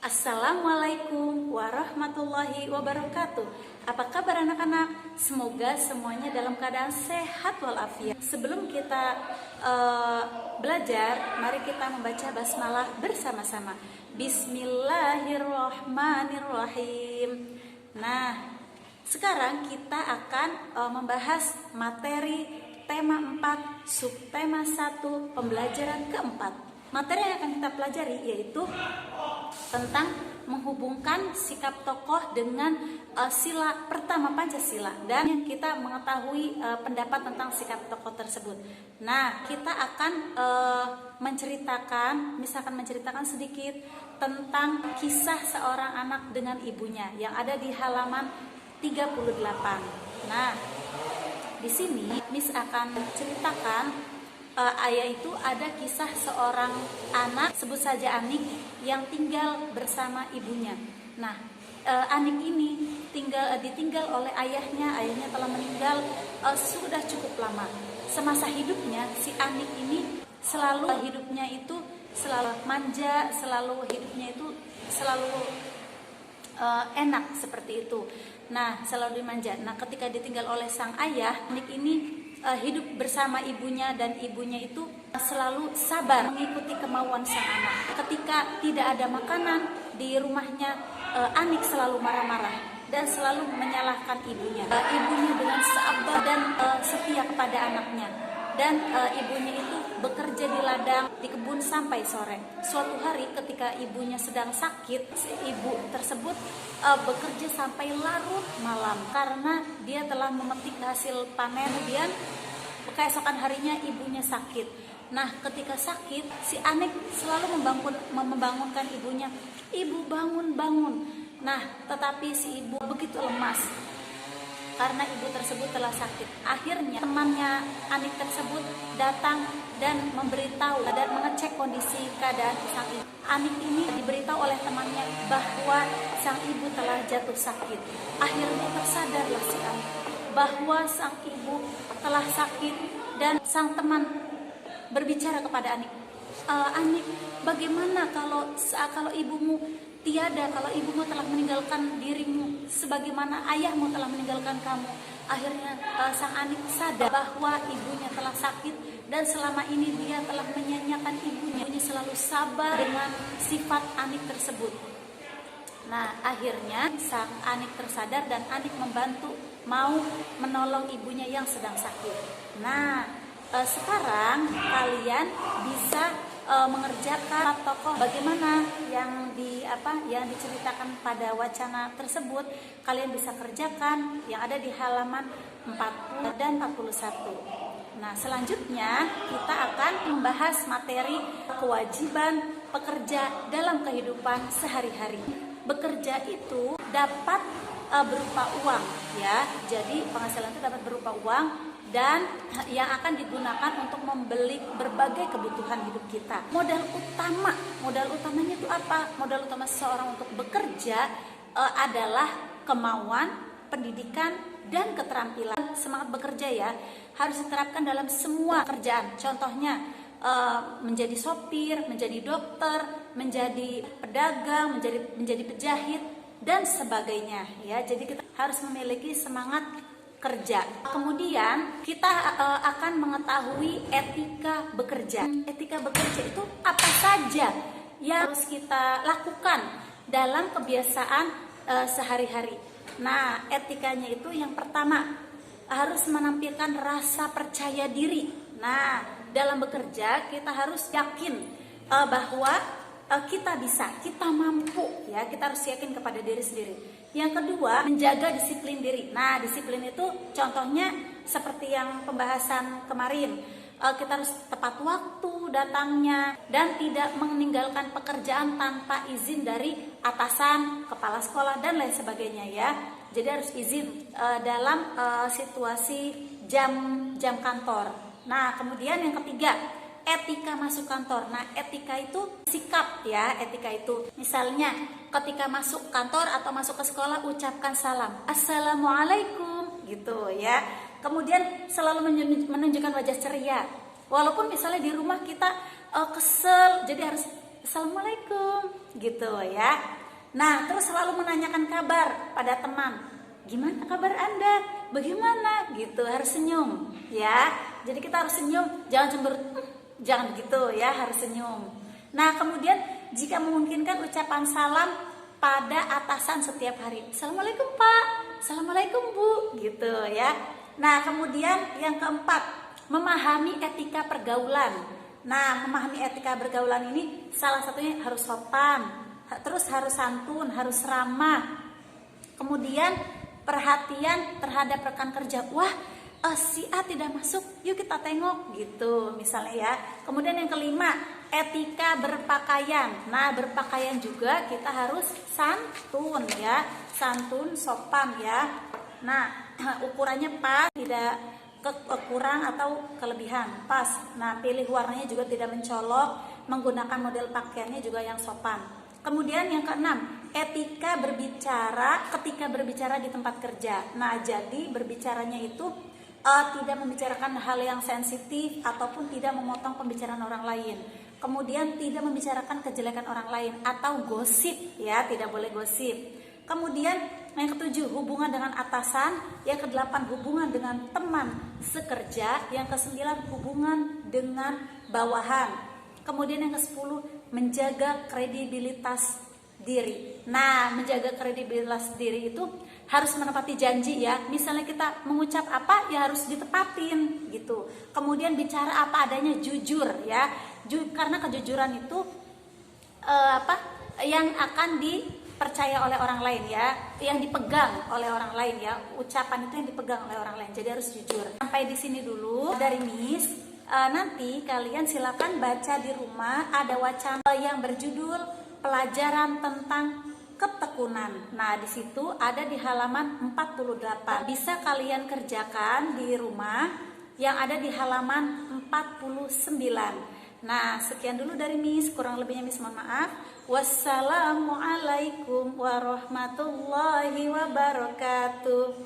Assalamualaikum warahmatullahi wabarakatuh. Apa kabar anak-anak? Semoga semuanya dalam keadaan sehat walafiat. Sebelum kita belajar, mari kita membaca basmalah bersama-sama. Bismillahirrahmanirrahim. Nah, sekarang kita akan membahas materi tema 4, subtema 1, pembelajaran keempat. Materi yang akan kita pelajari yaitu tentang menghubungkan sikap tokoh dengan sila pertama Pancasila, dan kita mengetahui pendapat tentang sikap tokoh tersebut. Nah, kita akan menceritakan sedikit tentang kisah seorang anak dengan ibunya yang ada di halaman 38. Nah, di sini Miss akan ceritakan yaitu ada kisah seorang anak, sebut saja Anik, yang tinggal bersama ibunya. Nah, Anik ini ditinggal oleh ayahnya. Ayahnya telah meninggal sudah cukup lama. Semasa hidupnya si Anik ini selalu manja, selalu enak seperti itu. Nah, selalu dimanja. Nah, ketika ditinggal oleh sang ayah, Anik ini hidup bersama ibunya, dan ibunya itu selalu sabar mengikuti kemauan sang anak. Ketika tidak ada makanan di rumahnya, Anik selalu marah-marah dan selalu menyalahkan ibunya. Ibunya dengan sabar dan setia kepada anaknya, dan ibunya itu bekerja di ladang, di kebun sampai sore. Suatu hari ketika ibunya sedang sakit, ibu tersebut bekerja sampai larut malam karena dia telah memetik hasil panen. Kemudian keesokan harinya ibunya sakit. Nah, ketika sakit, si Anik selalu membangunkan ibunya, "Ibu, bangun." Nah, tetapi si ibu begitu lemas karena ibu tersebut telah sakit. Akhirnya temannya Anik tersebut datang dan memberitahu dan mengecek kondisi keadaan sang ibu. Anik ini diberitahu oleh temannya bahwa sang ibu telah jatuh sakit. Akhirnya tersadarlah si Anik bahwa sang ibu telah sakit, dan sang teman berbicara kepada Anik, "Anik, bagaimana kalau ibumu tiada, kalau ibumu telah meninggalkan dirimu sebagaimana ayahmu telah meninggalkan kamu?" Akhirnya sang Anik sadar bahwa ibunya telah sakit, dan selama ini dia telah menyanyiakan ibunya. Ibunya selalu sabar dengan sifat Anik tersebut. Nah, akhirnya sang Anik tersadar dan Anik mau menolong ibunya yang sedang sakit. Nah, sekarang kalian bisa mengerjakan tokoh bagaimana yang diceritakan pada wacana tersebut. Kalian bisa kerjakan yang ada di halaman 40 dan 41. Nah, selanjutnya kita akan membahas materi kewajiban pekerja dalam kehidupan sehari-hari. Bekerja itu dapat berupa uang, ya. Jadi penghasilan itu dapat berupa uang, dan yang akan digunakan untuk membeli berbagai kebutuhan hidup kita. Modal utamanya itu apa? Modal utama seseorang untuk bekerja adalah kemauan, pendidikan, dan keterampilan. Semangat bekerja ya harus diterapkan dalam semua kerjaan. Contohnya menjadi sopir, menjadi dokter, menjadi pedagang, menjadi penjahit, dan sebagainya, ya. Jadi kita harus memiliki semangat kerja. Kemudian kita akan mengetahui etika bekerja. Etika bekerja itu apa saja yang harus kita lakukan dalam kebiasaan sehari-hari. Nah, etikanya itu yang pertama harus menampilkan rasa percaya diri. Nah, dalam bekerja kita harus yakin bahwa kita bisa, kita mampu, ya. Kita harus yakin kepada diri sendiri. Yang kedua, menjaga disiplin diri. Nah, disiplin itu contohnya seperti yang pembahasan kemarin. Kita harus tepat waktu datangnya dan tidak meninggalkan pekerjaan tanpa izin dari atasan, kepala sekolah, dan lain sebagainya, ya. Jadi harus izin dalam situasi jam kantor. Nah, kemudian yang ketiga, etika masuk kantor. Nah, etika itu sikap, ya. Etika itu misalnya ketika masuk kantor atau masuk ke sekolah, ucapkan salam, "Assalamualaikum," gitu, ya. Kemudian selalu menunjukkan wajah ceria. Walaupun misalnya di rumah kita kesel, jadi harus Assalamualaikum gitu ya. Nah, terus selalu menanyakan kabar pada teman. Gimana kabar Anda? Bagaimana? Gitu, harus senyum ya. Jadi kita harus senyum, jangan cemberut. Jangan gitu ya, harus senyum. Nah, kemudian jika memungkinkan ucapan salam pada atasan setiap hari. Assalamualaikum Pak, Assalamualaikum Bu, gitu ya. Nah, kemudian yang keempat, memahami etika pergaulan. Nah, memahami etika pergaulan ini salah satunya harus sopan, terus harus santun, harus ramah. Kemudian perhatian terhadap rekan kerja. Wah, si A tidak masuk, yuk kita tengok gitu misalnya ya. Kemudian yang kelima, etika berpakaian. Nah, berpakaian juga kita harus santun ya, santun, sopan ya. Nah, ukurannya pas, tidak kurang atau kelebihan, pas. Nah, pilih warnanya juga tidak mencolok, menggunakan model pakaiannya juga yang sopan. Kemudian yang keenam, etika berbicara ketika berbicara di tempat kerja. Nah, jadi berbicaranya itu tidak membicarakan hal yang sensitif ataupun tidak memotong pembicaraan orang lain. Kemudian tidak membicarakan kejelekan orang lain atau gosip ya, tidak boleh gosip. Kemudian yang ketujuh, hubungan dengan atasan. Yang kedelapan, hubungan dengan teman sekerja. Yang kesembilan, hubungan dengan bawahan. Kemudian yang ke-10, menjaga kredibilitas diri. Nah, menjaga kredibilitas diri itu harus menepati janji ya. Misalnya kita mengucap apa ya harus ditepatin gitu. Kemudian bicara apa adanya, jujur ya. Karena kejujuran itu yang akan dipercaya oleh orang lain ya, yang dipegang oleh orang lain ya. Ucapan itu yang dipegang oleh orang lain. Jadi harus jujur. Sampai di sini dulu dari Miss. Nanti kalian silakan baca di rumah, ada wacana yang berjudul pelajaran tentang ketekunan. Nah, di situ ada di halaman 48. Bisa kalian kerjakan di rumah yang ada di halaman 49. Nah, sekian dulu dari Miss, kurang lebihnya Miss mohon maaf. Wassalamualaikum warahmatullahi wabarakatuh.